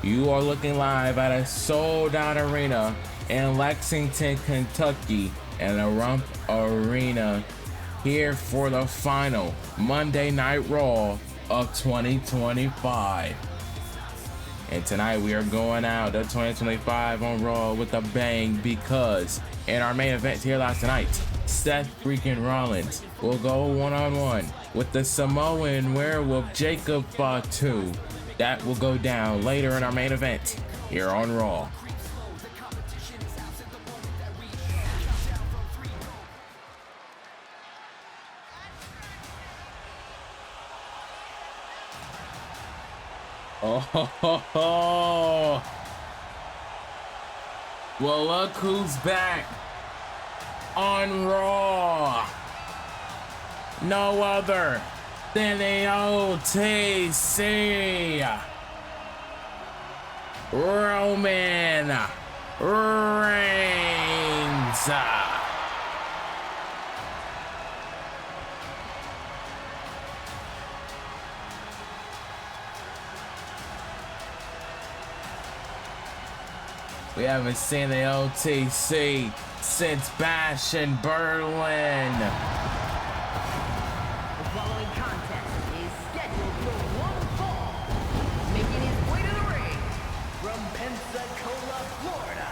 You are looking live at a sold-out arena in Lexington, Kentucky, and the Rump Arena, here for the final Monday Night Raw of 2025. And tonight we are going out of 2025 on Raw with a bang, because in our main event here last night, Seth freaking Rollins will go one-on-one with the Samoan werewolf Jacob Fatu. That will go down later in our main event here on Raw. Oh, well, look who's back on Raw. No other than the OTC, Roman Reigns. We haven't seen the OTC since Bash in Berlin. The following contest is scheduled for one fall. Making his way to the ring from Pensacola, Florida,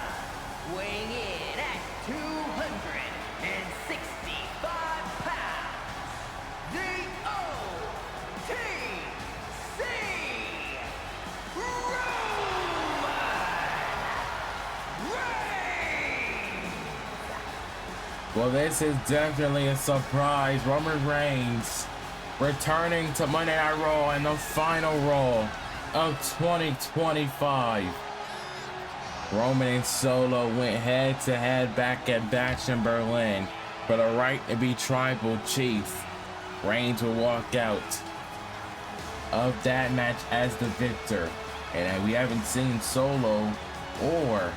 weighing in at 265 pounds, the OTC, Well, this is definitely a surprise. Roman Reigns returning to Monday Night Raw in the final Raw of 2025. Roman and Solo went head-to-head back at Bash in Berlin for the right to be Tribal Chief. Reigns will walk out of that match as the victor. And we haven't seen Solo or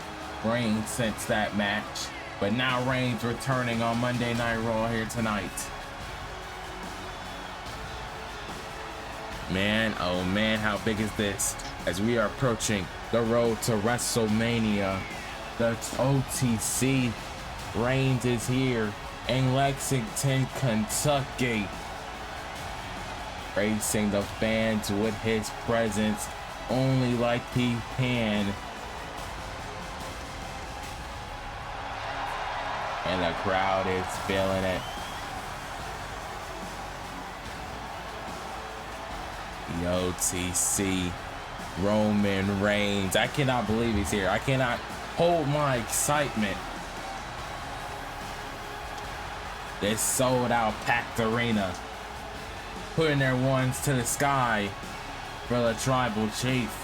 Reigns since that match. But now Reigns returning on Monday Night Raw here tonight. Man, oh man, how big is this? As we are approaching the road to WrestleMania, the OTC, Reigns is here in Lexington, Kentucky, gracing the fans with his presence only like he can. And the crowd is feeling it. The OTC, Roman Reigns. I cannot believe he's here. I cannot hold my excitement. This sold out packed arena, putting their ones to the sky for the Tribal Chief.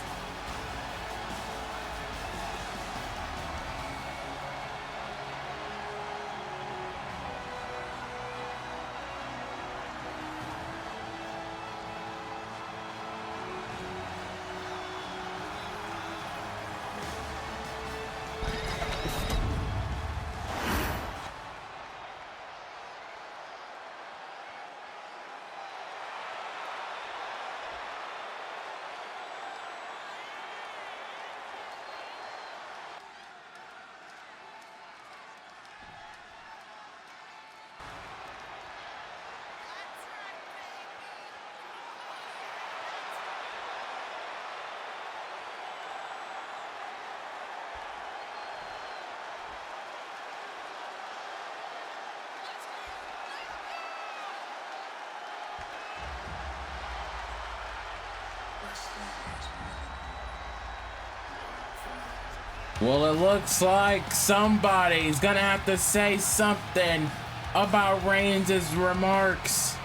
Well, it looks like somebody's gonna have to say something about Reigns' remarks,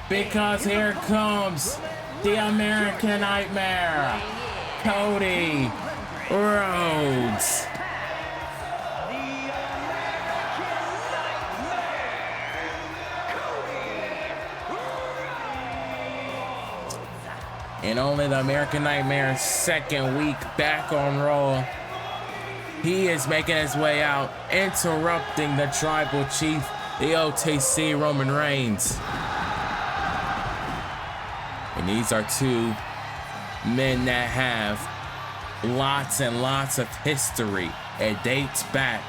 because here comes the American Nightmare, Cody Rhodes. And only the American Nightmare's second week back on Raw. He is making his way out, interrupting the Tribal Chief, the OTC Roman Reigns. And these are two men that have lots and lots of history. It dates back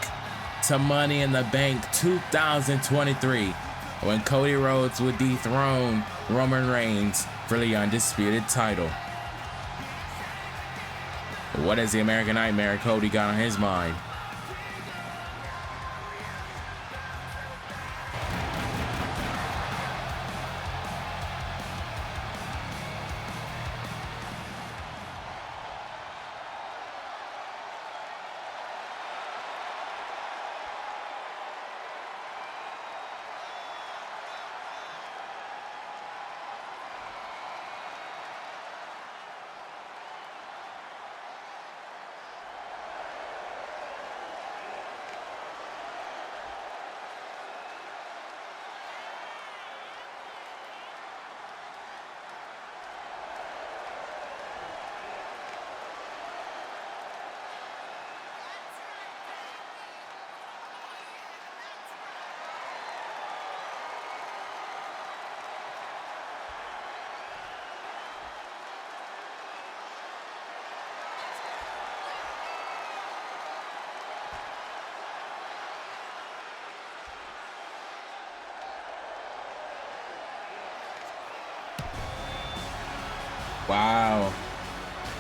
to Money in the Bank 2023, when Cody Rhodes would dethrone Roman Reigns for the Undisputed title. What has the American Nightmare Cody got on his mind? Wow.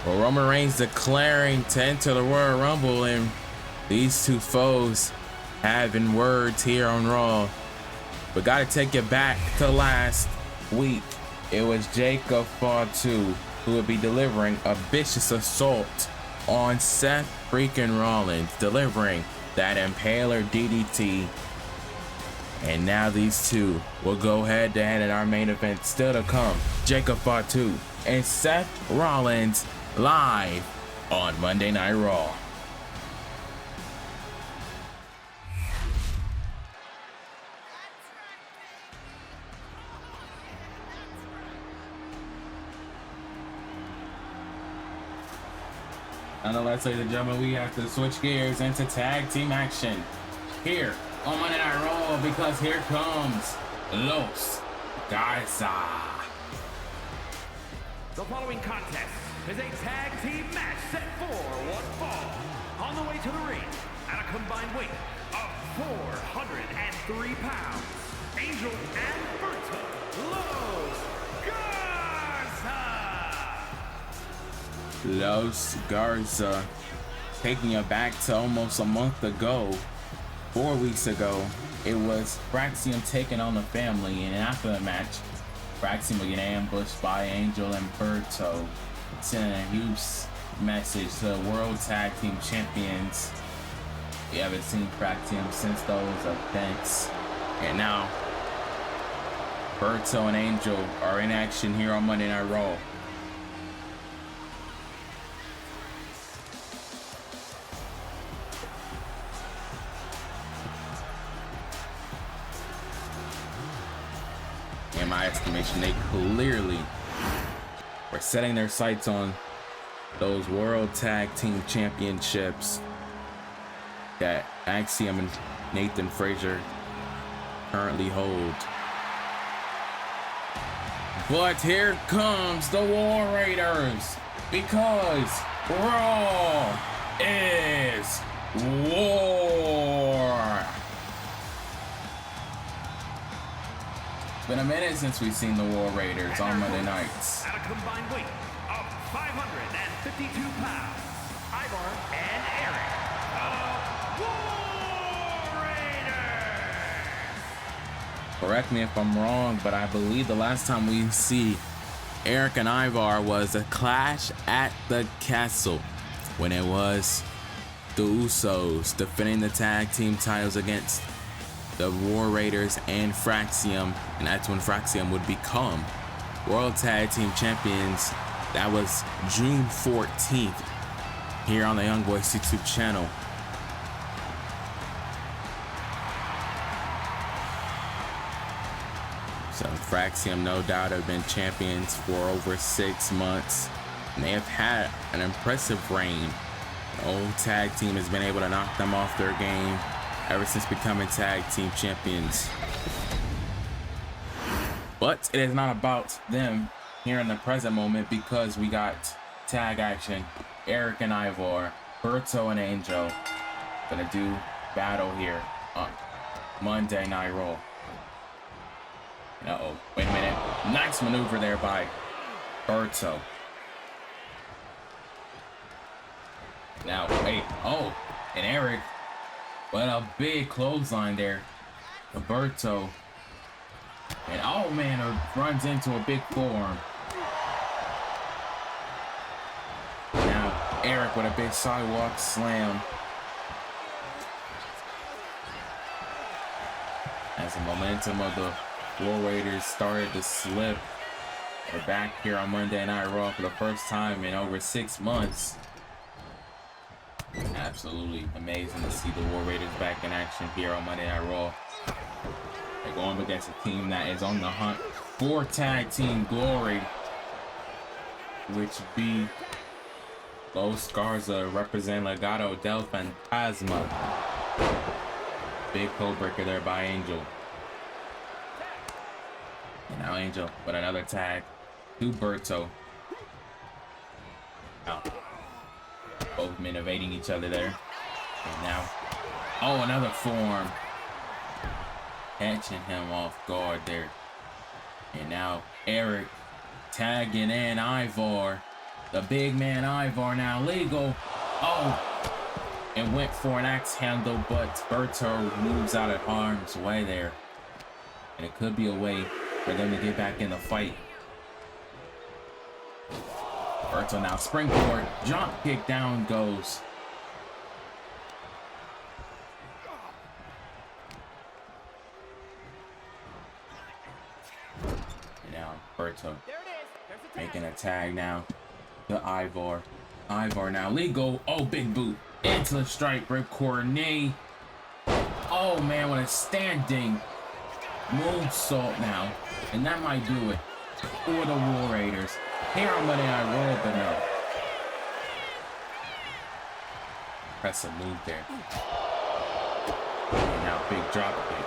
Well, Roman Reigns declaring to enter the Royal Rumble, and these two foes having words here on Raw. But gotta take it back to last week. It was Jacob Fatu who would be delivering a vicious assault on Seth freaking Rollins, delivering that Impaler DDT. And now these two will go head to head in our main event still to come. Jacob Fatu and Seth Rollins live on Monday Night Raw. Nonetheless, ladies and gentlemen, we have to switch gears into tag team action here on Monday Night Raw, because here comes Los Garza. The following contest is a tag team match set for one fall. On the way to the ring, at a combined weight of 403 pounds, Angel and Berta, Los Garza. Los Garza taking it back to almost a month ago, 4 weeks ago. It was Fraxium taking on the family, and after the match, Fraxium would get ambushed by Angel and Berto, sending a huge message to the World Tag Team Champions. We haven't seen Fraxium since those events. And now, Berto and Angel are in action here on Monday Night Raw. In my estimation, they clearly were setting their sights on those World Tag Team Championships that Axiom and Nathan Frazier currently hold. But here comes the War Raiders, because Raw is war. It's been a minute since we've seen the War Raiders on Monday nights. At a combined weight of 552 pounds, Ivar and Eric, the War Raiders. Correct me if I'm wrong, but I believe the last time we see Eric and Ivar was a Clash at the Castle, when it was the Usos defending the tag team titles against the War Raiders and Fraxium, and that's when Fraxium would become World Tag Team Champions. That was June 14th here on the Young Boys YouTube channel. So Fraxium, no doubt, have been champions for over 6 months. And they have had an impressive reign. The old tag team has been able to knock them off their game ever since becoming tag team champions. But it is not about them here in the present moment, because we got tag action. Eric and Ivor, Berto and Angel gonna do battle here on Monday Night Raw. Uh-oh, wait a minute. Nice maneuver there by Berto. Now, wait, oh, and Eric, what a big clothesline there. Berto. And oh man, it runs into a big forearm. Now, Eric with a big sidewalk slam. As the momentum of the War Raiders started to slip. We're back here on Monday Night Raw for the first time in over 6 months. Absolutely amazing to see the War Raiders back in action here on Monday Night Raw. They're going up against a team that is on the hunt for tag team glory, which be Los Garza represent Legado del Fantasma. Big code breaker there by Angel. And now Angel with another tag to Berto. Now, both men evading each other there. And now, oh, another forearm. Catching him off guard there. And now Eric tagging in Ivor. The big man Ivor now legal. Oh, and went for an axe handle, but Berto moves out of harm's way there. And it could be a way for them to get back in the fight. Berto now springboard, jump kick, down goes. And now Berto making a tag now to Ivor. Ivor now legal. Oh, big boot into the strike, ripcord knee. Oh man, what a standing moonsault now, and that might do it for the War Raiders here on Monday Night Raw. But no, impressive move there. And now big drop kick.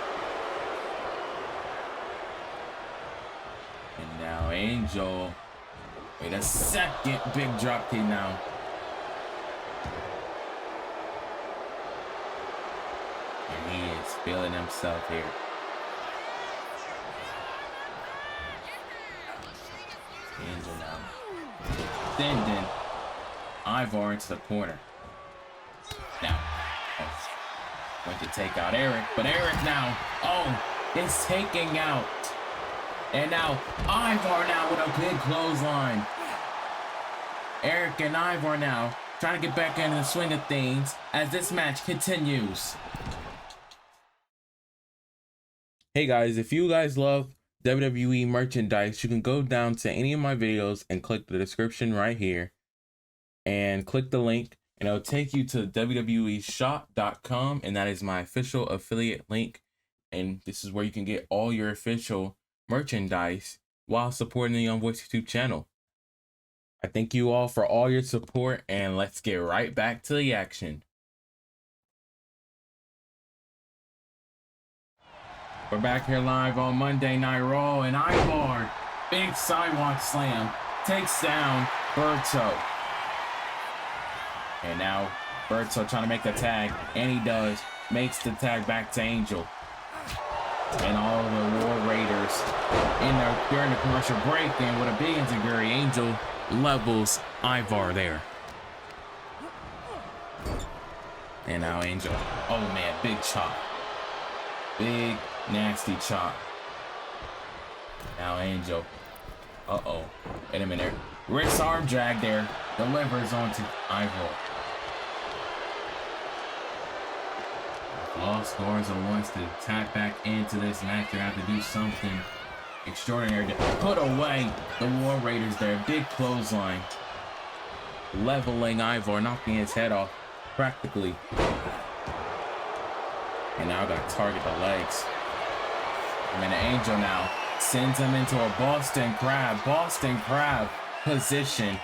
And now Angel. Wait a second, big drop kick now. And he is feeling himself here. Angel now extending Ivor into the corner. Now, went to take out Eric, but Eric now, oh, is taking out. And now Ivor now with a big clothesline. Eric and Ivor now trying to get back into the swing of things as this match continues. Hey guys, if you guys love WWE merchandise, you can go down to any of my videos and click the description right here and click the link, and it'll take you to WWEshop.com, and that is my official affiliate link. And this is where you can get all your official merchandise while supporting the Young Voice YouTube channel. I thank you all for all your support, and let's get right back to the action. We're back here live on Monday Night Raw, and Ivor, big sidewalk slam, takes down Berto. And now Berto trying to make the tag, and he does, makes the tag back to Angel. And all the War Raiders in there during the commercial break, and with a big enziguri, Angel levels Ivor there. And now Angel, oh man, big chop. Big nasty chop. Now Angel. Uh-oh. Wait a minute. Wrist arm drag there. Delivers onto Ivor. Los Garza wants to tap back into this match. They have to do something extraordinary to put away the War Raiders there. Big clothesline. Leveling Ivor, knocking his head off practically. And now I gotta target the legs. And then Angel now Sends him into a Boston Crab position.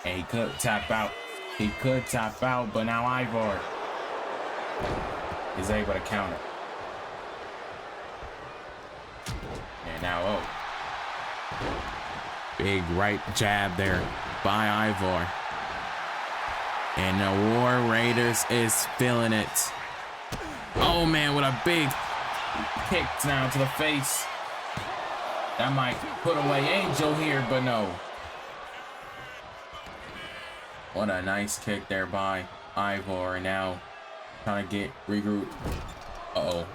And he could tap out. He could tap out, but now Ivar is able to counter. And now, big right jab there by Ivar. And the War Raiders is feeling it. Oh man, what a big kick now to the face. That might put away Angel here, but no. What a nice kick there by Ivar. And now trying to get regrouped. Uh-oh.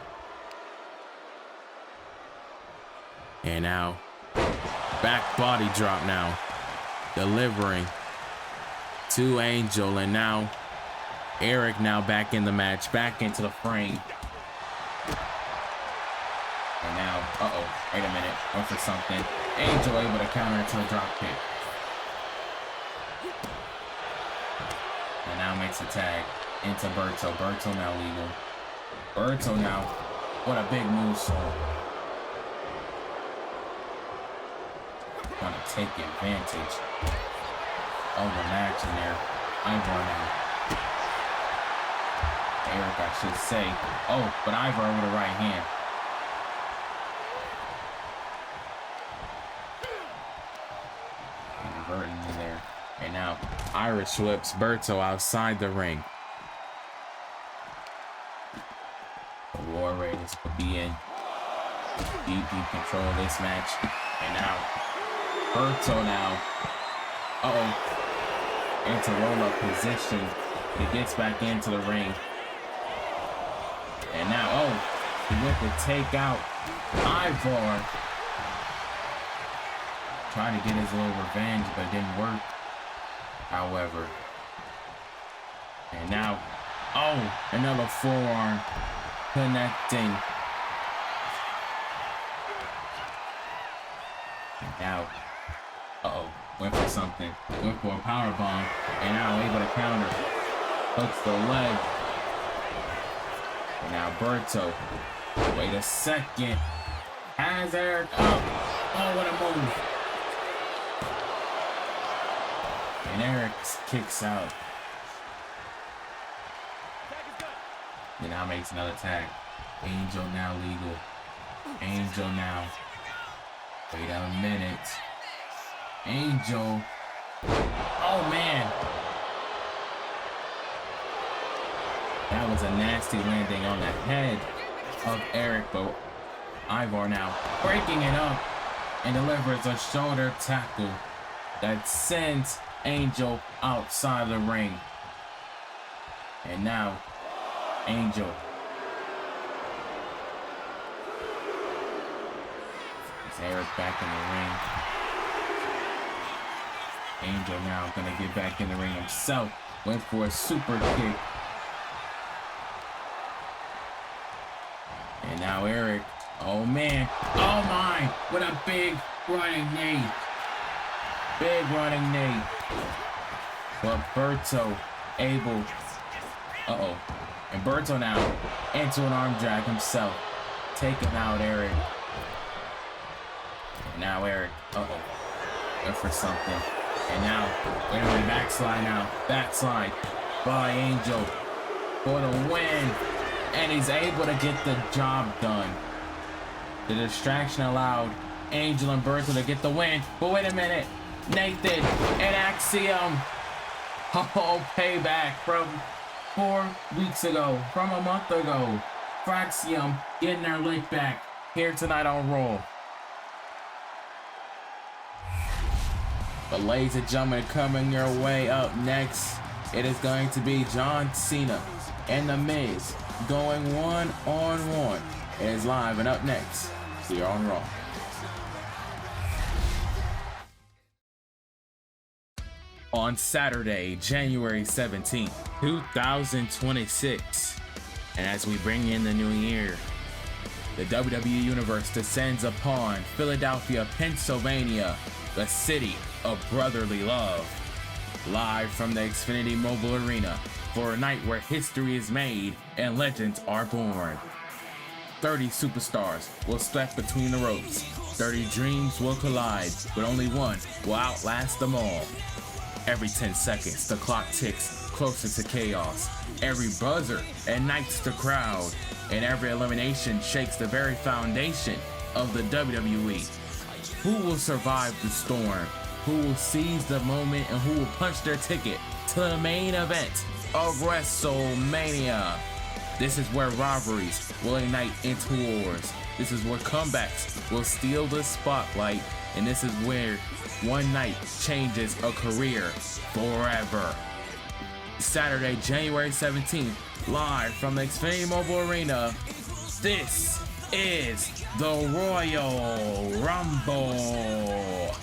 And now back body drop now. Delivering to Angel. And now Eric now back in the match. Back into the frame. And now, wait a minute. Went for something. Angel able to counter to the drop kick. And now makes a tag into Berto. Berto now legal. Berto now. What a big move, so. Gonna take advantage of the match in there. Ivar now. Eric, I should say. Oh, but Ivar with a right hand. Inverting in there. And now Irish whips Berto outside the ring. The War Raiders will be in deep control of this match. And now Berto now. Into roll-up position. He gets back into the ring. And now, he went to take out Ivar. Trying to get his little revenge, but it didn't work. However. And now, another forearm connecting. And now, went for something. Went for a power bomb. And now able to counter. Hooks the leg. And now Berto. Wait a second. Has Eric up. Oh, what a move. And Eric kicks out. And now makes another tag. Angel now legal. Angel now. Wait a minute. Angel. Oh man. That was a nasty landing on the head of Eric, but Ivar now breaking it up and delivers a shoulder tackle that sends Angel outside the ring. And now Angel. Is Eric back in the ring? Angel now gonna get back in the ring himself. Went for a super kick. And now Eric. Oh man. Oh my. What a big running knee. Big running knee. But Berto able. And Berto now into an arm drag himself. Taking out Eric. And now Eric. Went for something. And now, wait a minute, backslide now. Backslide by Angel for the win. And he's able to get the job done. The distraction allowed Angel and Berto to get the win. But wait a minute. Nathan and Axiom. Payback from 4 weeks ago. From a month ago. For Axiom getting their lick back here tonight on Raw. But ladies and gentlemen, coming your way up next, it is going to be John Cena and The Miz going one-on-one. It is live and up next here on Raw. On Saturday, January 17th, 2026, and as we bring in the new year, the WWE Universe descends upon Philadelphia, Pennsylvania, the city of brotherly love. Live from the Xfinity Mobile Arena for a night where history is made and legends are born. 30 superstars will step between the ropes 30 dreams will collide, but only one will outlast them all. Every 10 seconds, the clock ticks closer to chaos. Every buzzer ignites the crowd, and every elimination shakes the very foundation of the WWE. Who will survive the storm? Who will seize the moment, and who will punch their ticket to the main event of WrestleMania? This is where rivalries will ignite into wars. This is where comebacks will steal the spotlight, and this is where one night changes a career forever. Saturday, January 17th, live from the Xfinity Mobile Arena, this is the Royal Rumble.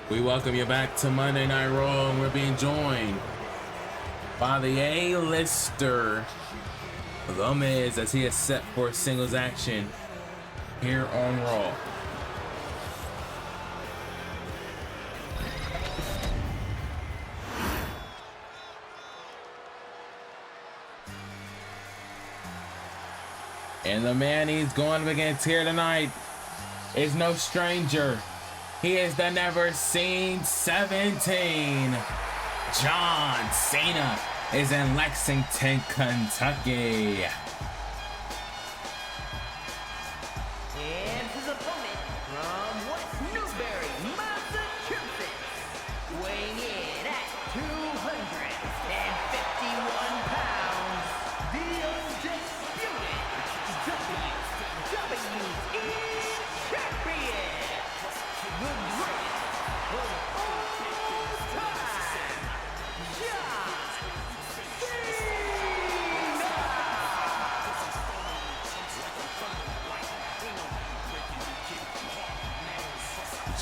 We welcome you back to Monday Night Raw, and we're being joined by the A-lister, The Miz, as he is set for singles action here on Raw. And the man he's going up against here tonight is no stranger. He is the never seen 17. John Cena is in Lexington, Kentucky. And his opponent from West Newbury, Massachusetts, weighing in at 251 pounds, the undisputed WWE champion, the greatest of all time,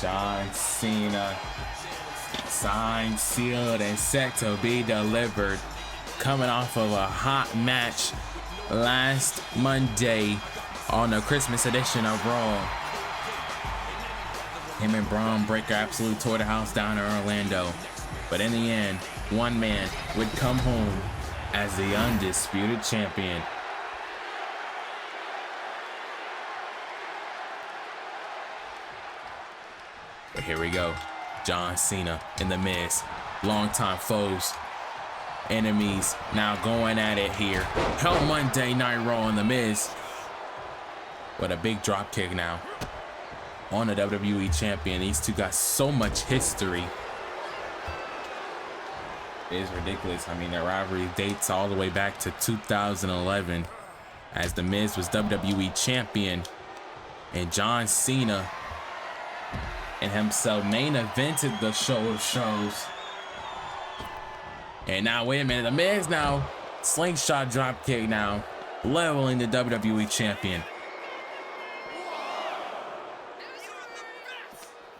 John John Cena, signed, sealed, and set to be delivered. Coming off of a hot match last Monday on the Christmas edition of Raw. Him and Braun Breaker absolutely tore the house down in Orlando. But in the end, one man would come home as the undisputed champion. But here we go. John Cena and The Miz, longtime foes, enemies, now going at it here. Hell, Monday Night Raw and The Miz with a big drop kick now on the WWE champion. These two got so much history. It is ridiculous. I mean, their rivalry dates all the way back to 2011 as The Miz was WWE champion and John Cena and himself main evented the show of shows. And now, wait a minute, The Miz now, slingshot drop kick now, leveling the WWE champion.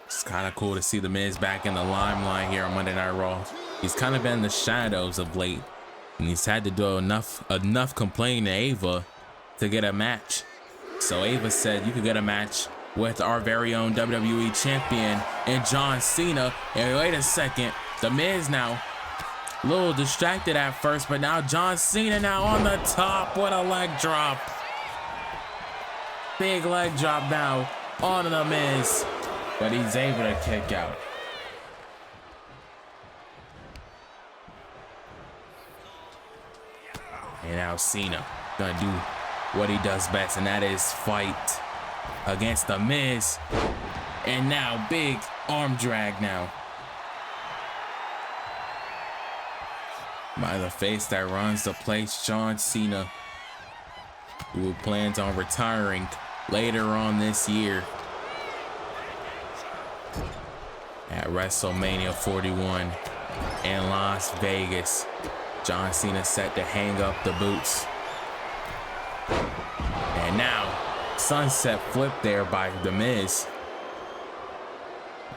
It's kind of cool to see The Miz back in the limelight here on Monday Night Raw. He's kind of been in the shadows of late, and he's had to do enough complaining to Ava to get a match. So Ava said, you could get a match with our very own WWE champion and John Cena. And wait a second, The Miz now a little distracted at first, but now John Cena now on the top with a leg drop. Big leg drop now on The Miz, but he's able to kick out. And now Cena gonna do what he does best, and that is fight against The Miz. And now big arm drag now by the face that runs the place, John Cena, who plans on retiring later on this year at WrestleMania 41 in Las Vegas. John Cena set to hang up the boots. And now sunset flip there by The Miz.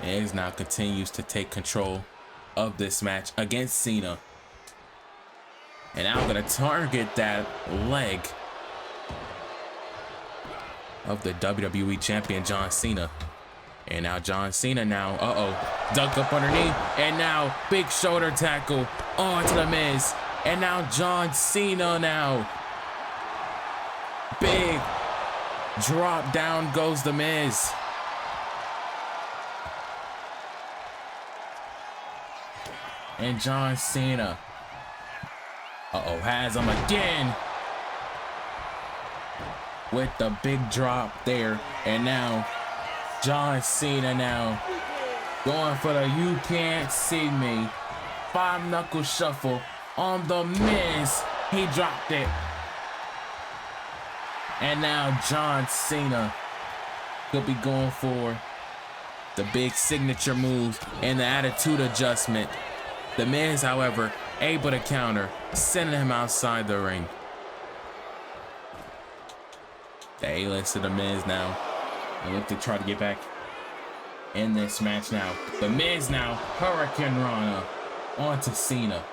Miz now continues to take control of this match against Cena. And now gonna target that leg of the WWE champion John Cena. And now John Cena now, Duck up underneath, and now big shoulder tackle onto the Miz. And now John Cena now. Big drop, down goes the Miz. And John Cena, has him again with the big drop there. And now John Cena now going for the you can't see me 5-knuckle shuffle on the Miz. He dropped it. And now John Cena could be going for the big signature move and the attitude adjustment. The Miz, however, able to counter, sending him outside the ring. The A-list of the Miz now. They look to try to get back in this match now. The Miz now, Hurricane Rana onto Cena.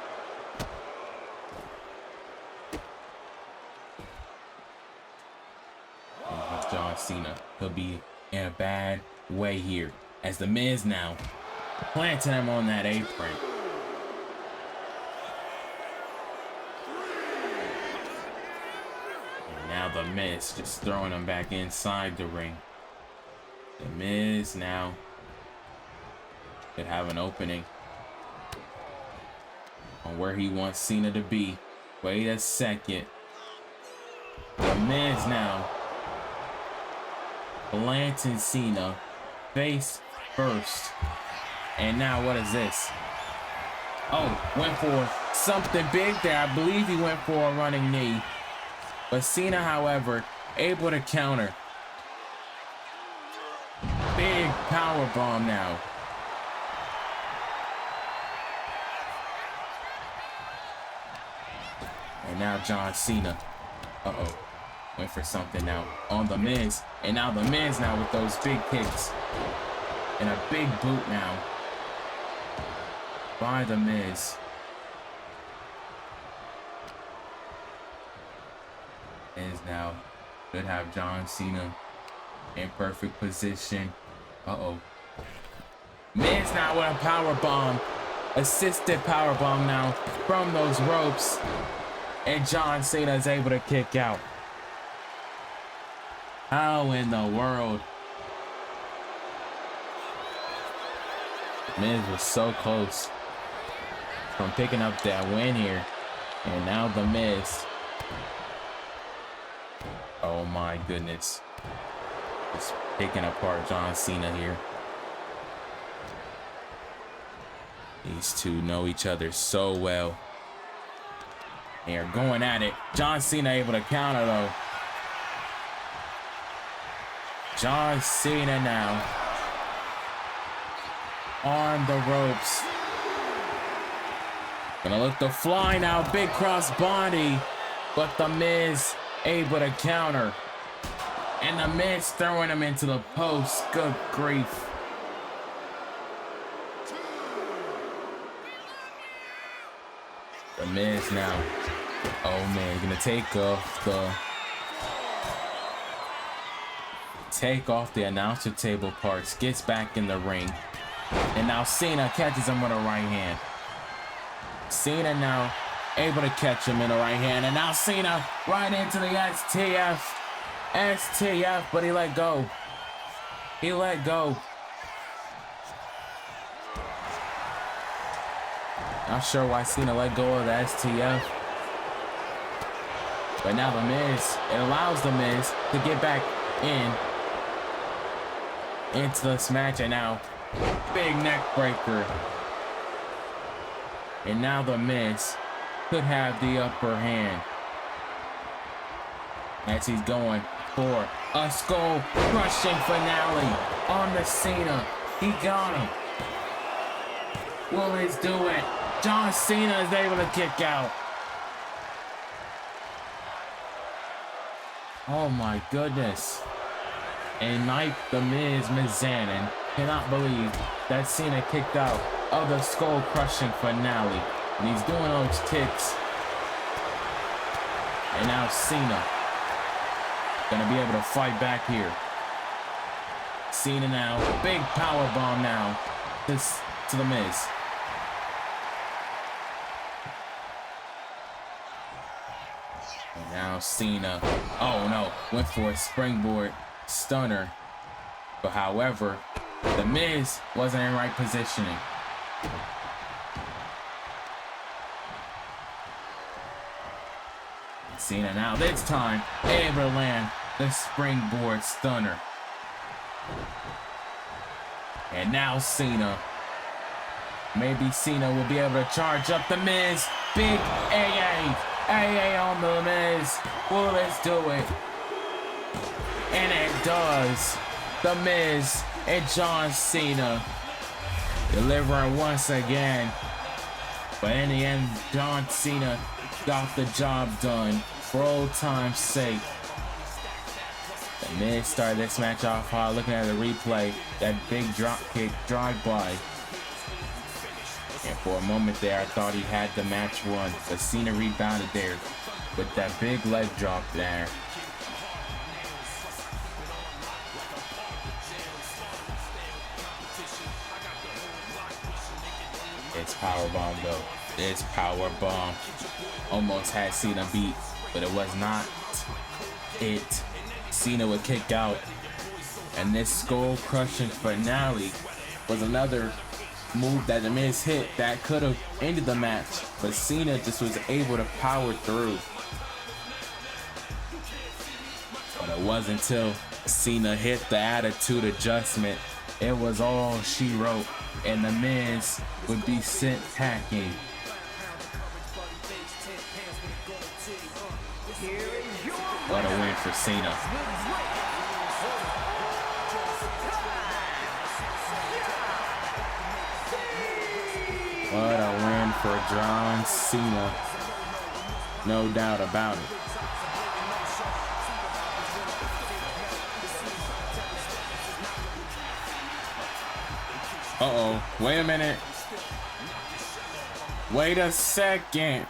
And John Cena could be in a bad way here, as the Miz now planting him on that apron. Now the Miz just throwing him back inside the ring. The Miz now could have an opening on where he wants Cena to be. Wait a second. The Miz now planting Cena face first. And now what is this? Oh, went for something big there. I believe he went for a running knee. But Cena, however, able to counter. Big power bomb now. And now John Cena. Went for something now on the Miz. And now the Miz now with those big kicks. And a big boot now by the Miz. Is now should have John Cena in perfect position. Miz now with a power bomb, assisted power bomb now from those ropes, and John Cena is able to kick out. How in the world? Miz was so close from picking up that win here, and now the Miz. Oh my goodness. Just picking apart John Cena here. These two know each other so well. They are going at it. John Cena able to counter though. John Cena now on the ropes. Gonna look to fly now. Big cross body. But the Miz able to counter. And the Miz throwing him into the post. Good grief. The Miz now. Oh man, gonna take off the announcer table parts. Gets back in the ring. And now Cena catches him with a right hand. Cena now able to catch him in the right hand. And now Cena right into the STF, but he let go. He let go. Not sure why Cena let go of the STF. But now the Miz, it allows the Miz to get back into this match. And now, big neck breaker. And now the Miz could have the upper hand as he's going for a skull crushing finale on the Cena. He got him. Will Miz do it? John Cena is able to kick out. Oh my goodness. And Mike the Miz Mizanin cannot believe that Cena kicked out of the skull crushing finale. And he's doing those kicks. And now Cena gonna be able to fight back here. Cena now, big power bomb now this to the Miz. And now Cena. Oh no, went for a springboard stunner. But however, the Miz wasn't in right positioning. Cena now this time able to land the springboard stunner. And now Cena. Maybe Cena will be able to charge up the Miz. Big AA. AA on the Miz. Will this do it? And it does. The Miz and John Cena delivering once again. But in the end, John Cena got the job done for old time's sake. The Miz started this match off while looking at the replay. That big drop kick drive-by. And for a moment there, I thought he had the match won. But Cena rebounded there with that big leg drop there. It's powerbomb though. It's powerbomb. Almost had Cena beat, but it was not it. Cena would kick out. And this skull-crushing finale was another move that the Miz hit that could have ended the match, but Cena just was able to power through. But it wasn't until Cena hit the attitude adjustment, it was all she wrote, and the Miz would be sent packing. What a win for Cena. What a win for John Cena. No doubt about it. Uh-oh. Wait a minute. Wait a second.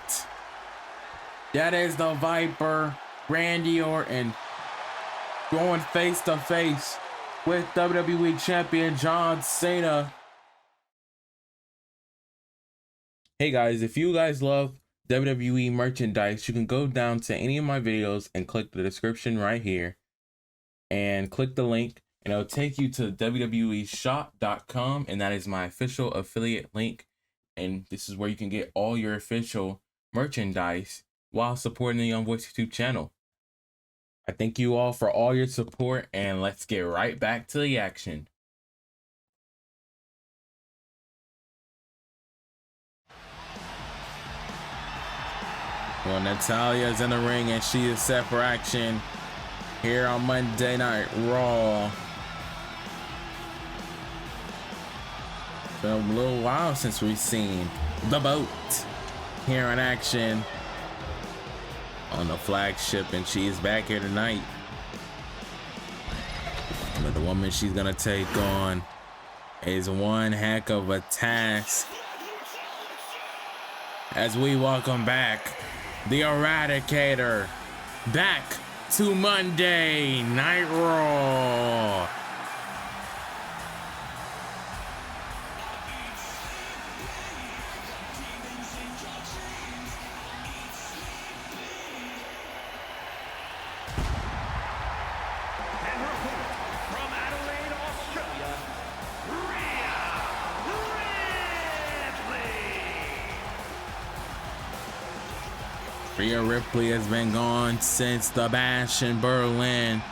That is the Viper, Randy Orton, going face to face with WWE Champion John Cena. Hey guys, if you guys love WWE merchandise, you can go down to any of my videos and click the description right here and click the link, and it'll take you to WWEshop.com, and that is my official affiliate link. And this is where you can get all your official merchandise while supporting the Young Voice YouTube channel. I thank you all for all your support, and let's get right back to the action. Well, Natalia's in the ring and she is set for action here on Monday Night Raw. Been a little while since we've seen the boat here in action on the flagship, and she is back here tonight. But the woman she's gonna take on is one heck of a task. As we welcome back the Eradicator back to Monday Night Raw. Rhea Ripley has been gone since the Bash in Berlin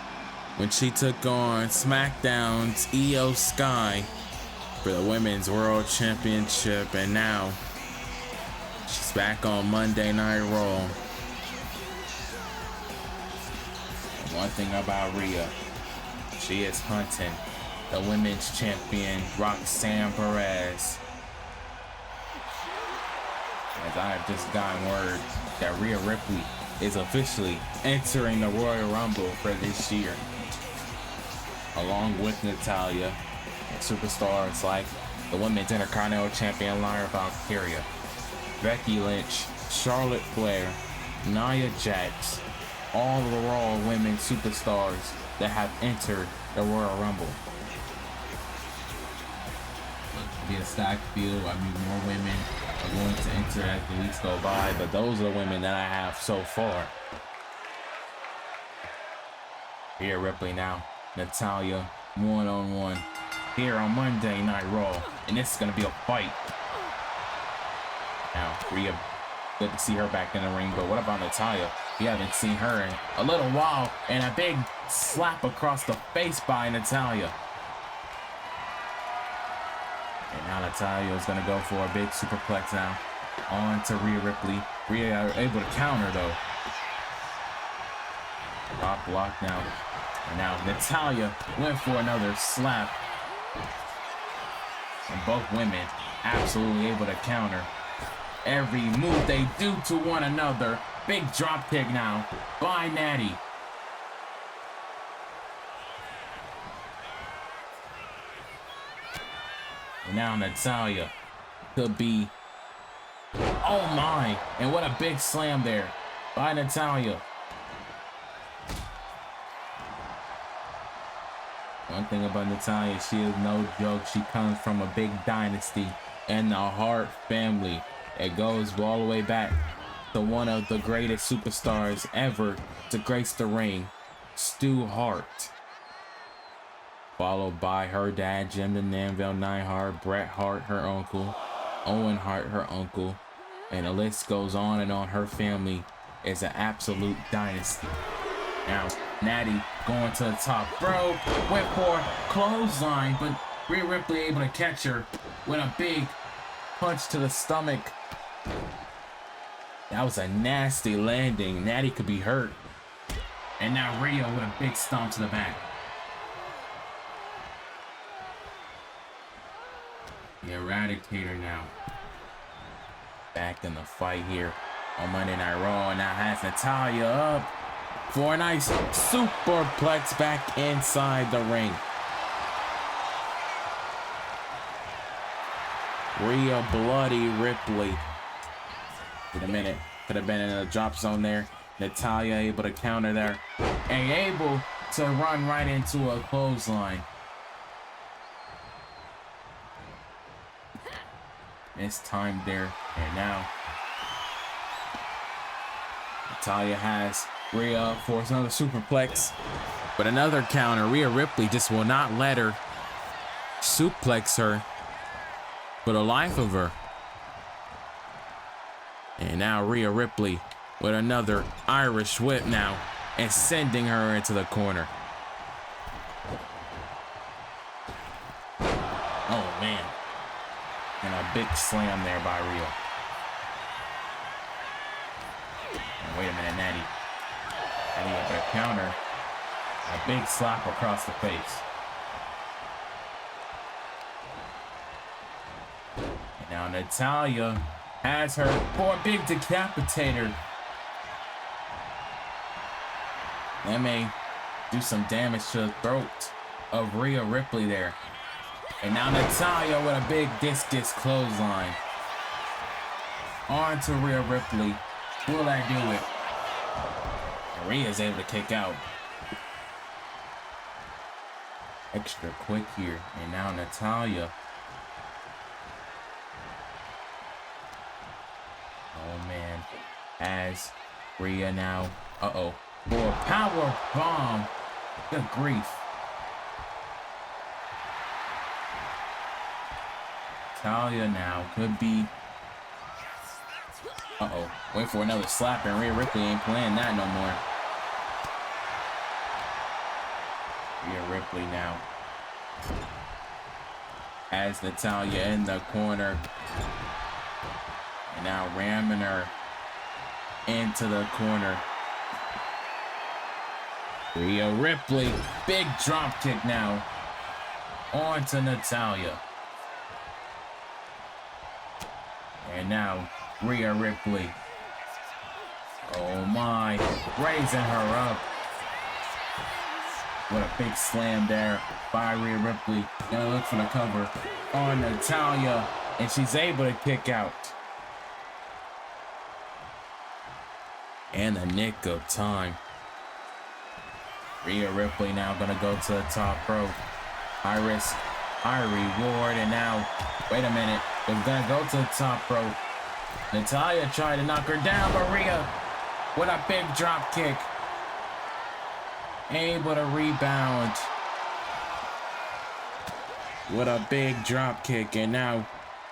when she took on SmackDown's Io Sky for the Women's World Championship, and now she's back on Monday Night Raw. And one thing about Rhea, she is hunting the Women's Champion Roxanne Perez. As I have just gotten word that Rhea Ripley is officially entering the Royal Rumble for this year, along with Natalya and superstars like the Women's Intercontinental Champion Lyra Valkyria, Becky Lynch, Charlotte Flair, Nia Jax, all of the Raw women superstars that have entered the Royal Rumble. be a stacked field. I mean, more women are going to enter as the weeks go by, but those are the women that I have so far. Rhea Ripley now, Natalya, one-on-one here on Monday Night Raw, and this is gonna be a fight. Now, Rhea, good to see her back in the ring, but what about Natalya? We haven't seen her in a little while, and a big slap across the face by Natalya. And now Natalya is gonna go for a big superplex now. On to Rhea Ripley. Rhea able to counter though. Rock block now. And now Natalya went for another slap. And both women absolutely able to counter every move they do to one another. Big drop kick now by Natty. And now Natalya could be, oh my, and what a big slam there by Natalya. One thing about Natalya, she is no joke. She comes from a big dynasty and the Hart family. It goes all the way back to one of the greatest superstars ever to grace the ring, Stu Hart. Followed by her dad, Jim the Nanville Neidhart, Bret Hart, her uncle, Owen Hart, her uncle, and the list goes on and on. Her family is an absolute dynasty. Now, Natty going to the top rope, went for clothesline, but Rhea Ripley able to catch her with a big punch to the stomach. That was a nasty landing. Natty could be hurt. And now Rhea with a big stomp to the back. The Eradicator now back in the fight here on Monday Night Raw, and now has Natalya up for a nice superplex back inside the ring. Rhea Bloody Ripley. Wait a minute, could have been in a drop zone there. Natalya able to counter there and able to run right into a clothesline. It's time there, and now Natalya has Rhea up for another superplex, but another counter. Rhea Ripley just will not let her suplex her for the life of her. And now Rhea Ripley with another Irish whip now and sending her into the corner. Oh man. And a big slam there by Rhea. And wait a minute, Natty. Natty able to counter. A big slap across the face. And now Natalya has her for a big decapitator. That may do some damage to the throat of Rhea Ripley there. And now Natalya with a big discus clothesline. On to Rhea Ripley. Will that do it? And Rhea's able to kick out. Extra quick here. And now Natalya. Oh man. As Rhea now. Uh-oh. For a power bomb. Good grief. Natalya now could be. Uh-oh. Wait for another slap, and Rhea Ripley ain't playing that no more. Rhea Ripley now has Natalya in the corner. And now ramming her into the corner. Rhea Ripley, big drop kick now. On to Natalya. And now Rhea Ripley. Oh my, raising her up. What a big slam there by Rhea Ripley. Gonna look for the cover on Natalya, and she's able to kick out. In the nick of time. Rhea Ripley now gonna go to the top rope. High risk, high reward. And now, wait a minute. It's gonna go to the top rope. Natalya tried to knock her down, but Rhea with a big drop kick. Able to rebound with a big drop kick. And now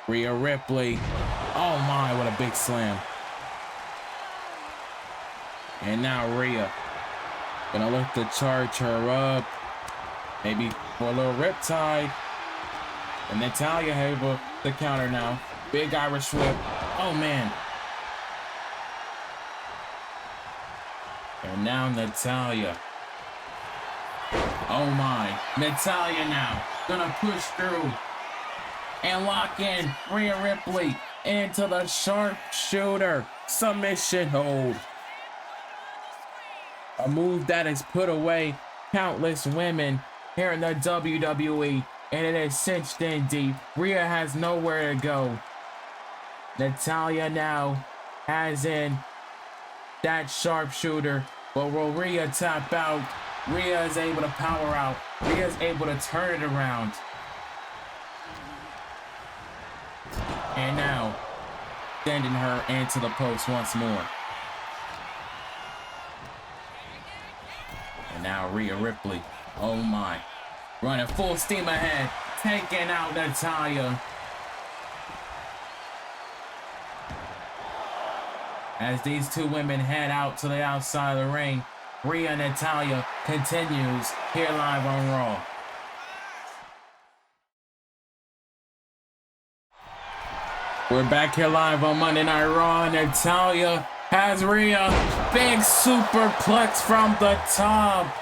Rhea Ripley. Oh my, what a big slam. And now Rhea gonna look to charge her up. Maybe for a little riptide. And Natalya able to counter now. Big Irish whip. Oh man. And now Natalya. Oh my. Natalya now gonna push through and lock in Rhea Ripley into the sharpshooter submission hold. A move that has put away countless women here in the WWE, and it is cinched in deep. Rhea has nowhere to go. Natalya now has in that sharpshooter, but will Rhea tap out? Rhea is able to power out. Rhea is able to turn it around. And now, sending her into the post once more. And now Rhea Ripley, oh my, running full steam ahead, taking out Natalya. As these two women head out to the outside of the ring, Rhea and Natalya continues here live on Raw. We're back here live on Monday Night Raw. Natalya has Rhea. Big superplex from the top.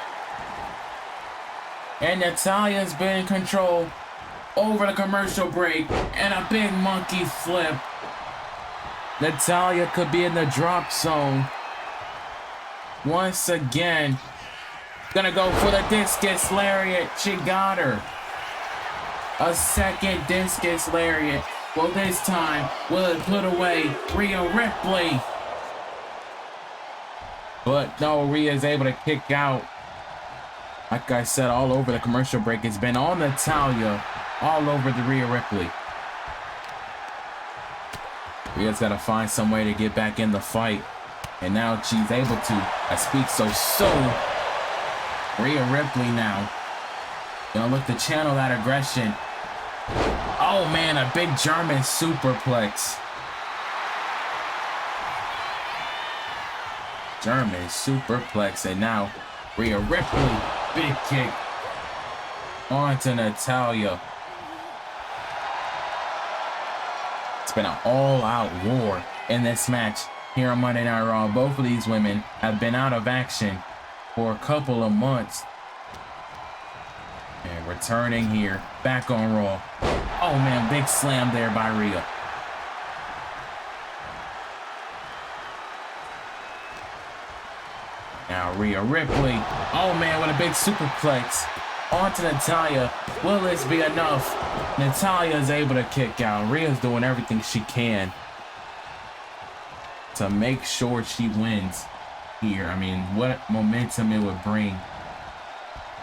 And Natalya's been in control over the commercial break. And a big monkey flip. Natalya could be in the drop zone. Once again. Gonna go for the discus lariat. She got her. A second discus lariat. Well, this time, will it put away Rhea Ripley? But no, Rhea is able to kick out. Like I said, all over the commercial break. It's been on Natalya, all over the Rhea Ripley. Rhea's got to find some way to get back in the fight. And now she's able to. I speak so soon. Rhea Ripley now. Gonna look to channel that aggression. Oh man, a big German superplex. German superplex, and now Rhea Ripley, big kick onto Natalya. It's been an all-out war in this match here on Monday Night Raw. Both of these women have been out of action for a couple of months. And returning here, back on Raw. Oh man, big slam there by Rhea. Now Rhea Ripley. Oh man, what a big superplex. Onto Natalya. Will this be enough? Natalya is able to kick out. Rhea's doing everything she can to make sure she wins here. I mean, what momentum it would bring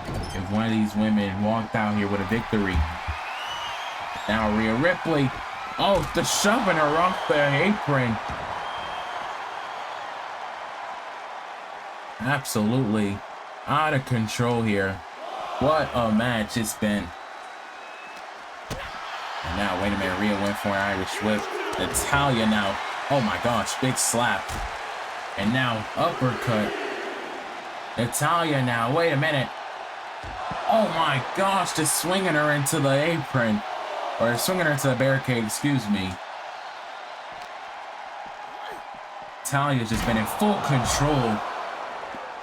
if one of these women walked out here with a victory. Now Rhea Ripley. Oh, the shoving her off the apron. Absolutely out of control here. What a match it's been. And now, wait a minute, Rhea went for an Irish whip. Natalya now. Oh my gosh, big slap. And now uppercut. Natalya now, wait a minute. Oh my gosh, just swinging her into the apron. Or swinging her into the barricade, excuse me. Natalya's just been in full control.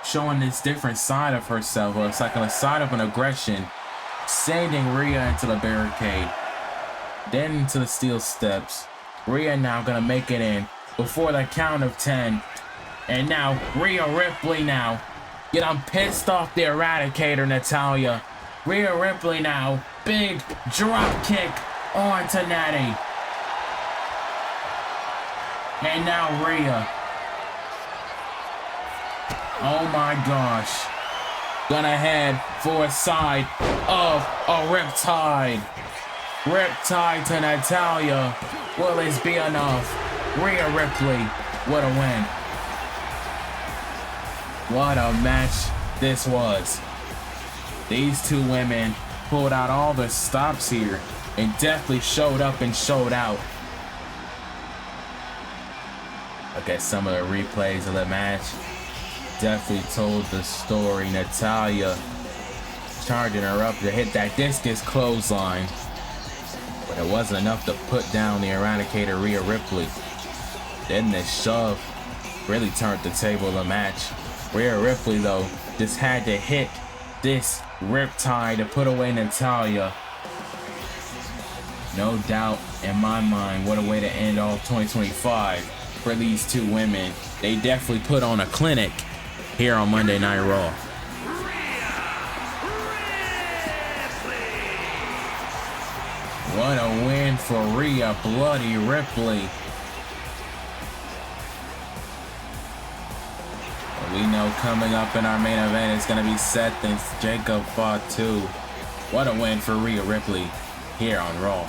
Showing this different side of herself. Or it's like a side of an aggression. Sending Rhea into the barricade. Then into the steel steps. Rhea now gonna make it in before the count of 10. And now Rhea Ripley now. I'm pissed off the Eradicator, Natalya. Rhea Ripley now. Big drop kick onto Natty. And now Rhea. Oh my gosh. gonna head for a side of a riptide. Riptide to Natalya. Will this be enough? Rhea Ripley, what a win. What a match this was. These two women pulled out all the stops here and definitely showed up and showed out. Look at some of the replays of the match. Definitely told the story. Natalya charging her up to hit that discus clothesline, but it wasn't enough to put down the Eradicator Rhea Ripley. Then the shove really turned the table of the match. Rhea Ripley, though, just had to hit this riptide to put away Natalya. No doubt in my mind, what a way to end all 2025 for these two women. They definitely put on a clinic here on Monday Night Raw. What a win for Rhea Bloody Ripley. We know coming up in our main event is going to be Seth and Jacob Fatu. What a win for Rhea Ripley here on Raw.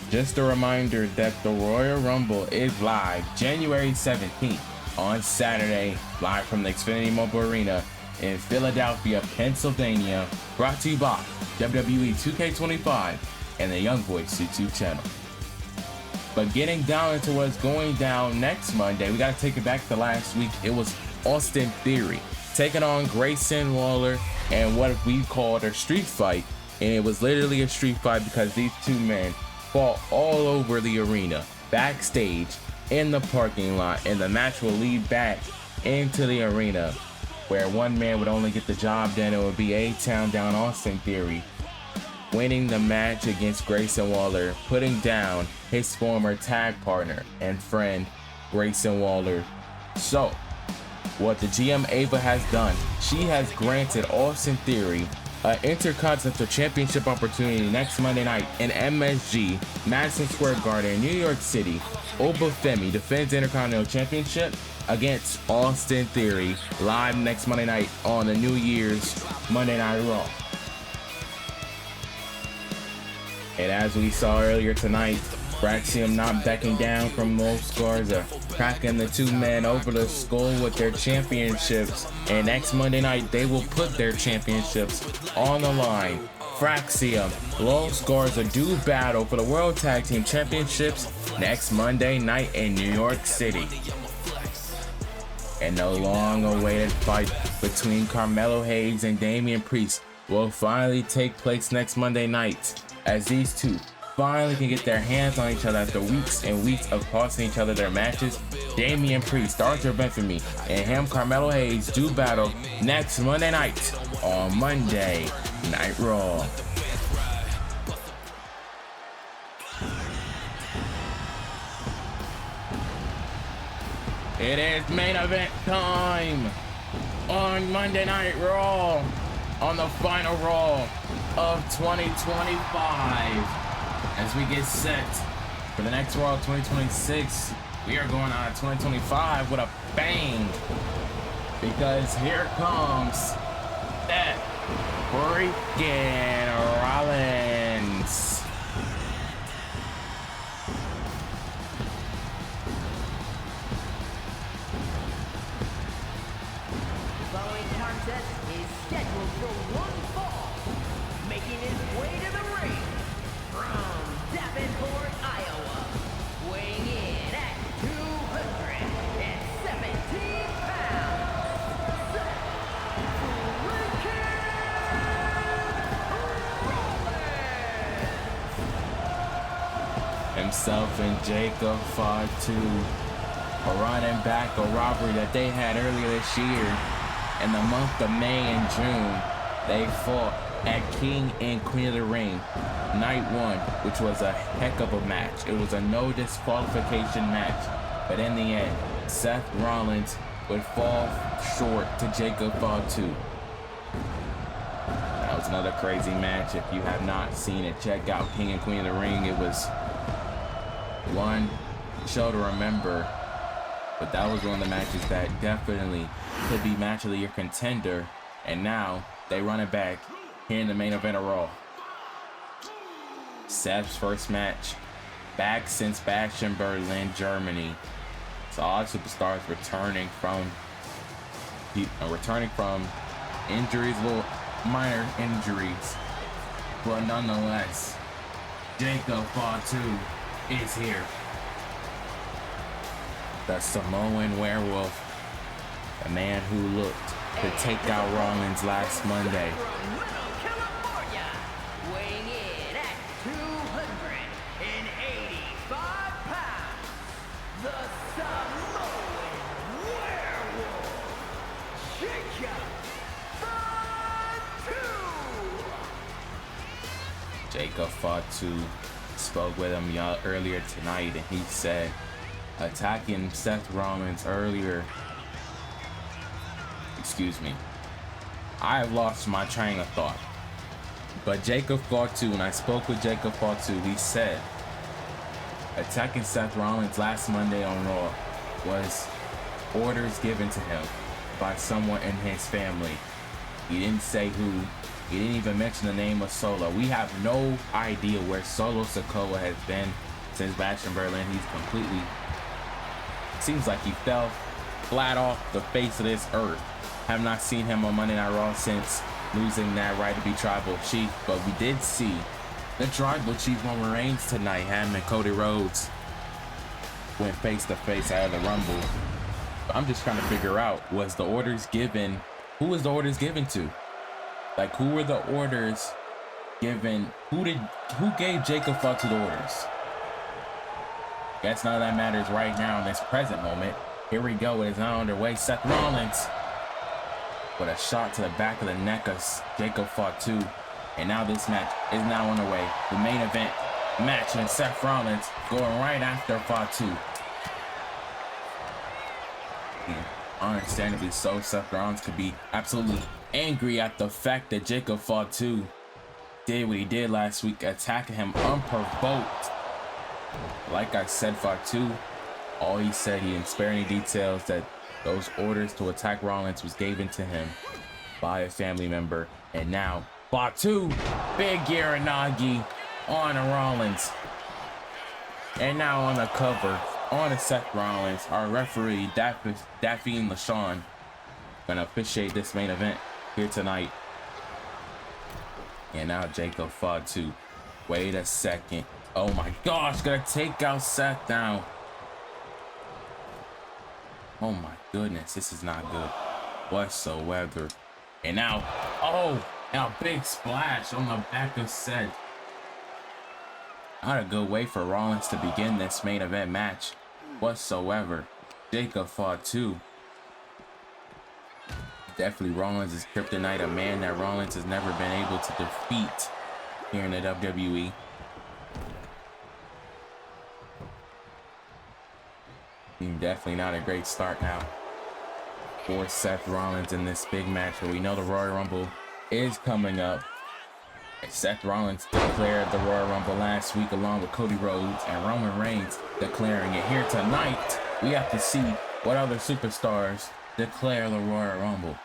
Just a reminder that the Royal Rumble is live January 17th on Saturday, live from the Xfinity Mobile Arena in Philadelphia, Pennsylvania, brought to you by WWE 2K25 and the Young Boys YouTube channel. But getting down into what's going down next Monday, we got to take it back to last week. It was Austin Theory taking on Grayson Waller and what we called a street fight. And it was literally a street fight because these two men fought all over the arena, backstage, in the parking lot, and the match will lead back into the arena where one man would only get the job done. It would be A-Town down Austin Theory winning the match against Grayson Waller, putting down his former tag partner and friend Grayson Waller. So what the GM Ava has done, she has granted Austin Theory an Intercontinental Championship opportunity next Monday night in MSG, Madison Square Garden, New York City. Obafemi defends the Intercontinental Championship against Austin Theory live next Monday night on the New Year's Monday Night Raw. And as we saw earlier tonight, Braxium not backing down from Los Garza, cracking the two men over the skull with their championships. And next Monday night, they will put their championships on the line. Braxium, Los Garza do battle for the World Tag Team Championships next Monday night in New York City. And the long-awaited fight between Carmelo Hayes and Damian Priest will finally take place next Monday night, as these two finally can get their hands on each other after weeks and weeks of costing each other their matches. Damian Priest, Arthur Benfamy, and him, Carmelo Hayes, do battle next Monday night on Monday Night Raw. It is main event time on Monday Night Raw, on the final Raw of 2025. As we get set for the next Raw of 2026, we are going on 2025 with a bang, because here comes Seth freaking Rollins. The following contest is scheduled for one fall, making his way to the ring from Davenport, Iowa, weighing in at 217 pounds, Seth Rollins. Himself and Jacob Fatu are running back a robbery that they had earlier this year. In the month of May and June, they fought at King and Queen of the Ring, night one, which was a heck of a match. It was a no disqualification match, but in the end, Seth Rollins would fall short to Jacob Fatu. That was another crazy match. If you have not seen it, check out King and Queen of the Ring. It was one show to remember. But that was one of the matches that definitely could be match of the year contender. And now they run it back here in the main event of Raw. Seth's first match back since Bash in Berlin, Germany. So all superstars returning from injuries, little minor injuries. But nonetheless, Jacob Fatu is here. The Samoan werewolf, the man who looked to take out Rollins last Monday. From Little California, weighing in at 285 pounds, the Samoan werewolf, Jacob Fatu. Jacob Fatu spoke with him earlier tonight, and he said attacking Seth Rollins earlier. Excuse me. I have lost my train of thought. But Jacob Fatu, when I spoke with Jacob Fatu, he said attacking Seth Rollins last Monday on Raw was orders given to him by someone in his family. He didn't say who. He didn't even mention the name of Solo. We have no idea where Solo Sikoa has been since Bash in Berlin. He's completely, seems like he fell flat off the face of this earth. Have not seen him on Monday Night Raw since losing that right to be Tribal Chief, but we did see the Tribal Chief Roman Reigns tonight. Him and Cody Rhodes went face to face out of the Rumble. I'm just trying to figure out, was the orders given? Who was the orders given to? Like, who were the orders given? Who gave Jacob Fatu the orders? Guess none of that matters right now in this present moment. Here we go. It is now underway. Seth Rollins with a shot to the back of the neck of Jacob Fatu. And now this match is now underway. The main event match, and Seth Rollins going right after Fatu. And understandably so, Seth Rollins could be absolutely angry at the fact that Jacob Fatu did what he did last week, attacking him unprovoked. Like I said, Fatu, all he said, he didn't spare any details, that those orders to attack Rollins was given to him by a family member. And now Fatu, big Uranagi on Rollins. And now on the cover, on to Seth Rollins, our referee, Daphne LaShawn, gonna officiate this main event here tonight. And now Jacob Fatu, wait a second. Oh my gosh, gonna take out Seth down. Oh my goodness, this is not good whatsoever. And now, oh, now big splash on the back of Seth. Not a good way for Rollins to begin this main event match whatsoever. Jacob Fatu, definitely Rollins' kryptonite, a man that Rollins has never been able to defeat here in the WWE. Definitely not a great start now for Seth Rollins in this big match, but we know the Royal Rumble is coming up. Seth Rollins declared the Royal Rumble last week along with Cody Rhodes, and Roman Reigns declaring it here tonight. We have to see what other superstars declare the Royal Rumble.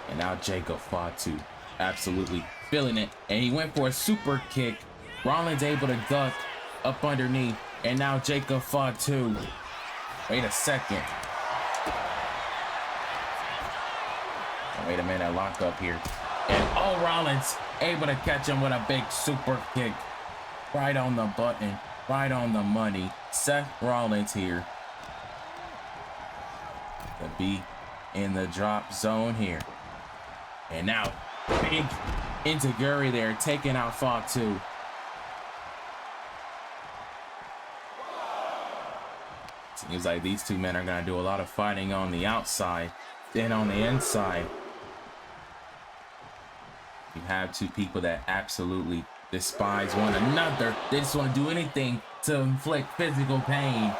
And now Jacob Fatu absolutely feeling it, and he went for a super kick. Rollins able to duck up underneath, and now Jacob Fatu. Wait a second. Wait a minute, lock up here. And oh, Rollins able to catch him with a big super kick. Right on the button, right on the money. Seth Rollins here to be in the drop zone here. And now, big Intiguri there, taking out Fatu. Seems like these two men are going to do a lot of fighting on the outside, then on the inside. You have two people that absolutely despise one another. They just want to do anything to inflict physical pain.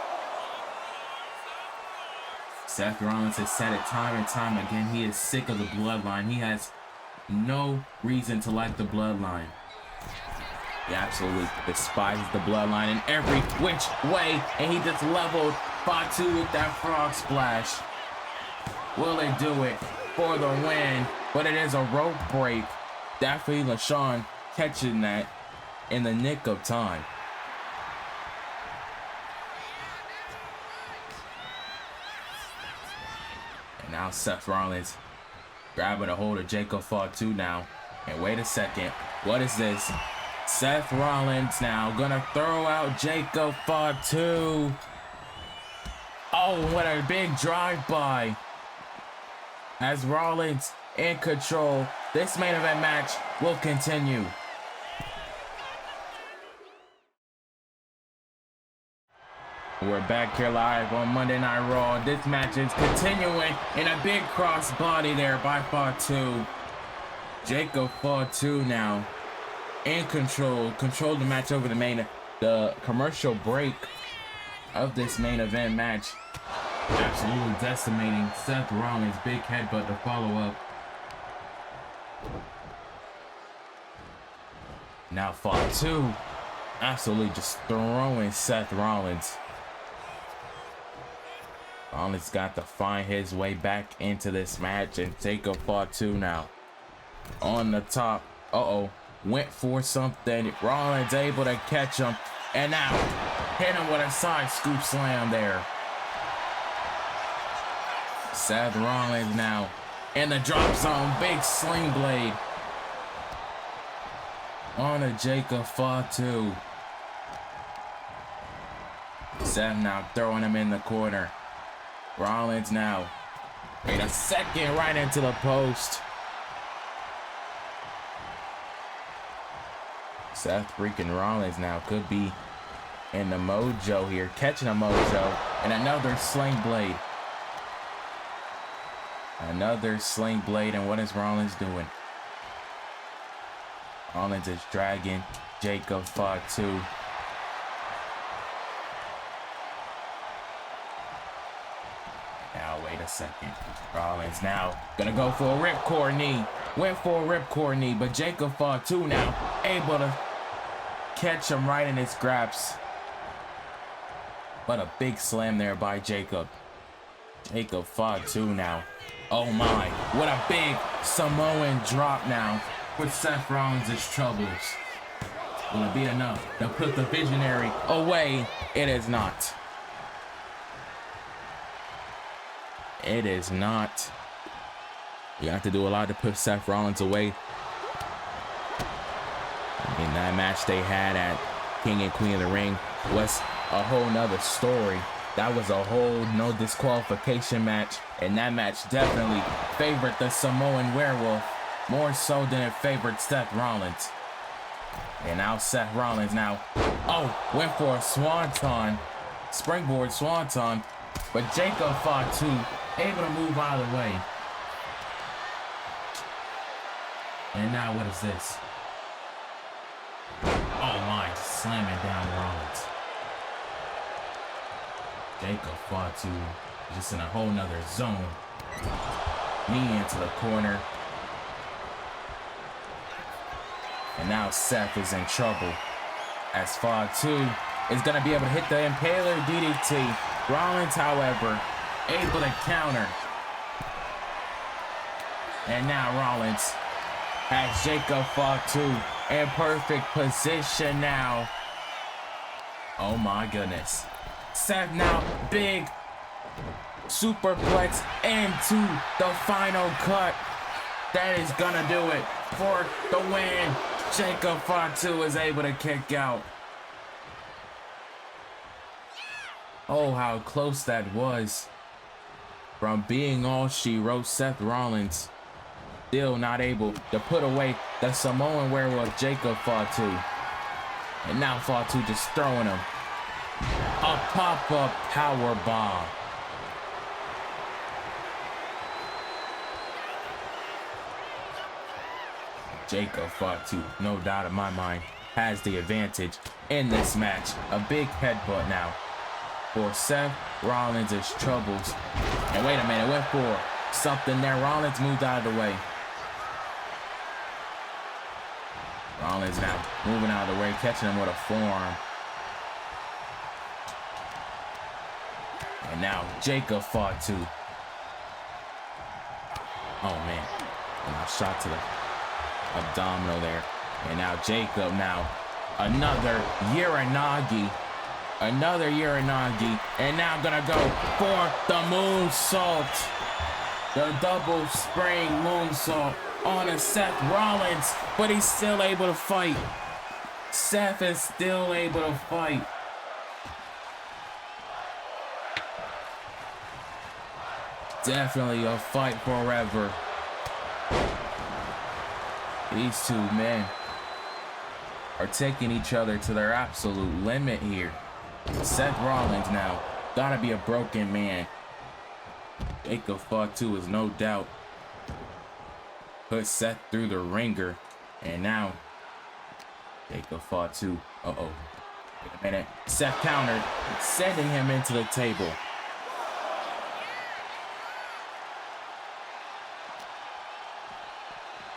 Seth Rollins has said it time and time again. He is sick of the bloodline. He has no reason to like the bloodline. He absolutely despises the bloodline in every which way, and he just leveled Fatu with that frog splash. Will it do it for the win? But it is a rope break. Definitely LaShawn catching that in the nick of time. And now Seth Rollins grabbing a hold of Jacob Fatu now. And wait a second, what is this? Seth Rollins now gonna throw out Jacob Fatu. Oh, what a big drive-by. As Rollins in control, this main event match will continue. We're back here live on Monday Night Raw. This match is continuing in a big crossbody there by Fatu. Jacob Fatu now in control the match over the commercial break of this main event match. Absolutely decimating Seth Rollins' big headbutt to follow up. Now Fatu absolutely just throwing Seth Rollins. Rollins got to find his way back into this match and take a Fatu now. On the top, went for something. Rollins able to catch him, and now hit him with a side scoop slam there. Seth Rollins now in the drop zone, big sling blade on a Jacob Fatu. Seth now throwing him in the corner. Rollins now in a second right into the post. Seth freaking Rollins now could be in the mojo here, catching a mojo, and another sling blade. Another sling blade, and what is Rollins doing? Rollins is dragging Jacob Fatu. Now, wait a second. Rollins now gonna go for a ripcord knee. Went for a ripcord knee, but Jacob Fatu now able to catch him right in his grasp. But a big slam there by Jacob. Jacob Fatu now. Oh my, what a big Samoan drop now with Seth Rollins' troubles. Will it be enough to put the visionary away? It is not. It is not. You have to do a lot to put Seth Rollins away. In that match they had at King and Queen of the Ring was a whole nother story. That was a whole no disqualification match, and that match definitely favored the Samoan Werewolf more so than it favored Seth Rollins. And now Seth Rollins now, went for a swanton, springboard swanton, but Jacob Fatu able to move out of the way. And now what is this? Oh my, slamming down Rollins. Jacob Fatu just in a whole nother zone. Knee into the corner. And now Seth is in trouble as Fatu is going to be able to hit the Impaler DDT. Rollins, however, able to counter. And now Rollins has Jacob Fatu in perfect position now. Oh my goodness. Seth now big superplex into the final cut. That is gonna do it for the win. Jacob Fatu is able to kick out. Oh, how close that was. From being all she wrote, Seth Rollins still not able to put away the Samoan Werewolf Jacob Fatu. And now Fatu just throwing him a pop-up power bomb. Jacob Fatu, no doubt in my mind, has the advantage in this match. A big headbutt now for Seth Rollins' troubles. And wait a minute, went for something there. Rollins moved out of the way. Rollins now moving out of the way, catching him with a forearm. And now Jacob Fatu. Oh man. And a shot to the abdominal there. And now Jacob now. Another Uranagi. Another Uranagi. And now gonna go for the moonsault. The double spring moonsault on a Seth Rollins. But he's still able to fight. Seth is still able to fight. Definitely a fight forever. These two men are taking each other to their absolute limit here. Seth Rollins now gotta be a broken man. Jacob Fatu is no doubt put Seth through the ringer. And now Jacob Fatu. Wait a minute. Seth countered, sending him into the table.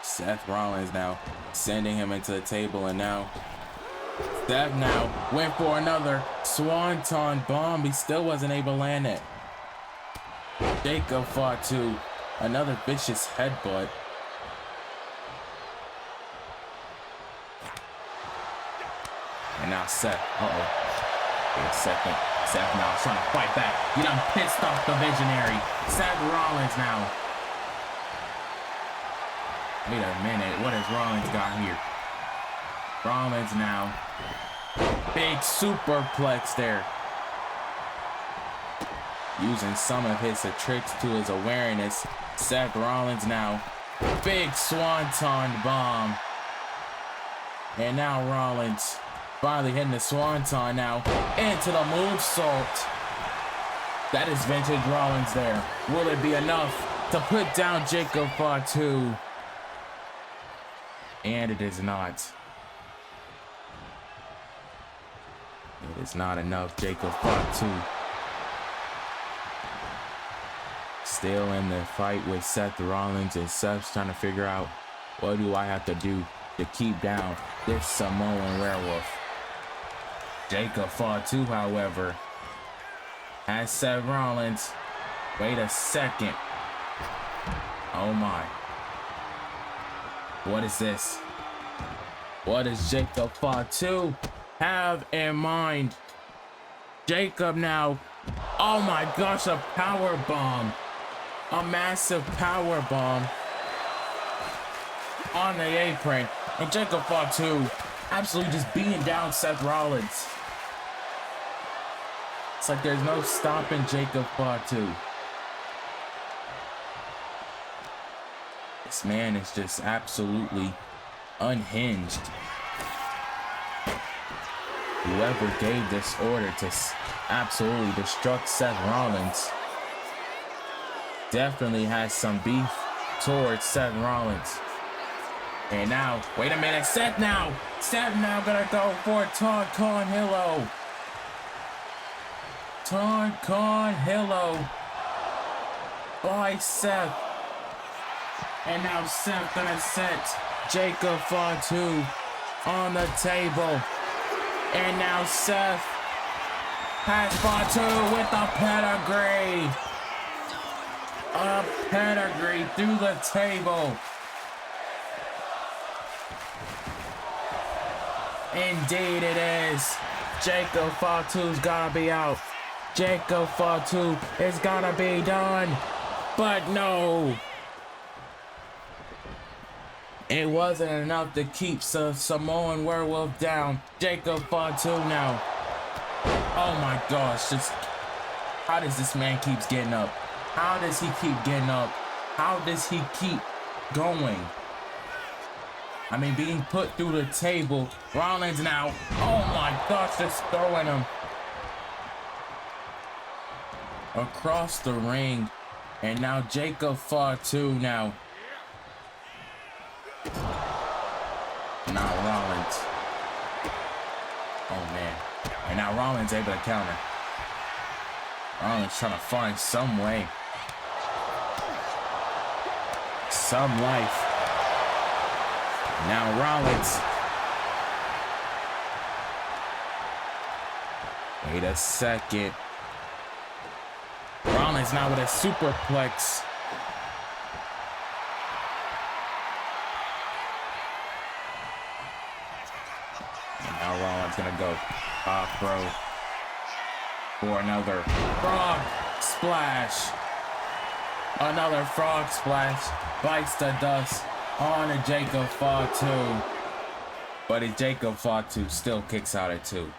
Seth Rollins now sending him into the table, and now Seth now went for another swanton bomb. He still wasn't able to land it. Jacob Fatu, another vicious headbutt. And now Seth, wait a second. Seth now trying to fight back. He done pissed off the visionary. Seth Rollins now. Wait a minute, what has Rollins got here? Rollins now. Big superplex there. Using some of his tricks to his awareness. Seth Rollins now. Big swanton bomb. And now Rollins finally hitting the swanton now into the moonsault. That is vintage Rollins there. Will it be enough to put down Jacob Fatu? And it is not. It is not enough. Jacob Fatu still in the fight with Seth Rollins, and Seth's trying to figure out, what do I have to do to keep down this Samoan werewolf? Jacob Fatu, however, has Seth Rollins. Wait a second. Oh my. What is this? What does Jacob Fatu have in mind? Jacob now. Oh my gosh, a power bomb. A massive power bomb on the apron. And Jacob Fatu absolutely just beating down Seth Rollins. It's like there's no stopping Jacob Fatu. This man is just absolutely unhinged. Whoever gave this order to absolutely destruct Seth Rollins definitely has some beef towards Seth Rollins. And now, wait a minute, Seth now gonna go for Tonkan Hilo. Tonkan Hilo by Seth. And now Seth gonna set Jacob Fatu on the table. And now Seth has Fatu with a pedigree. A pedigree through the table. Indeed it is. Jacob Fatu's gotta be out. Jacob Fatu is gotta be done. But no. It wasn't enough to keep the Samoan werewolf down. Jacob Fatu now. Oh my gosh, just how does this man keep getting up? How does he keep getting up? How does he keep going? I mean, being put through the table. Rollins now. Oh my gosh, just throwing him across the ring. And now Jacob Fatu now. Now Rollins. Oh man. And now Rollins able to counter. Rollins trying to find some way, some life. Now Rollins Wait a second. Rollins now with a superplex. And now Rollins gonna go top rope for another frog splash. Another frog splash. Bites the dust on to Jacob Fatu. But Jacob Fatu still kicks out at 2.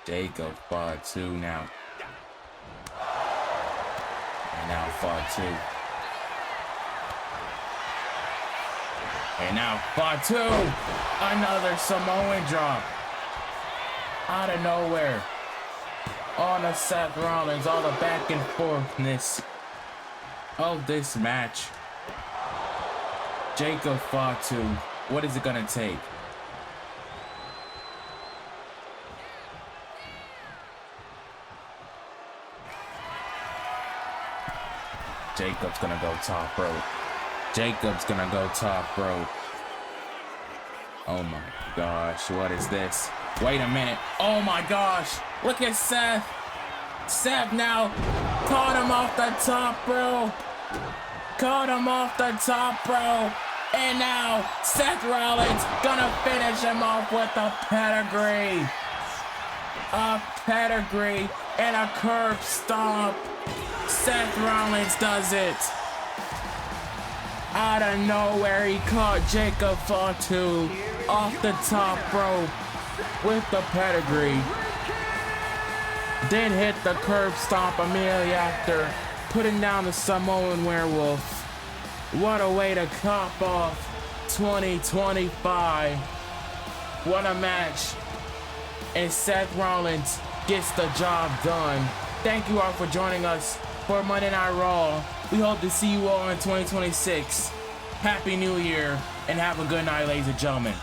Jacob Fatu now. And now Fatu. And now Fatu. Another Samoan drop. Out of nowhere. On to Seth Rollins. All the back and forthness of this match. Jacob Fatu. What is it gonna take? Jacob's gonna go top rope. Jacob's gonna go top rope. Oh my gosh, what is this? Wait a minute. Oh my gosh. Look at Seth. Seth now caught him off the top rope. Caught him off the top rope. And now Seth Rollins gonna finish him off with a pedigree. A pedigree and a curb stomp. Seth Rollins does it. Out of nowhere, he caught Jacob Fatu off the top rope with the pedigree. Then hit the curb stomp immediately after, putting down the Samoan werewolf. What a way to cop off 2025. What a match. And Seth Rollins gets the job done. Thank you all for joining us for Monday Night Raw. We hope to see you all in 2026. Happy New Year and have a good night, ladies and gentlemen.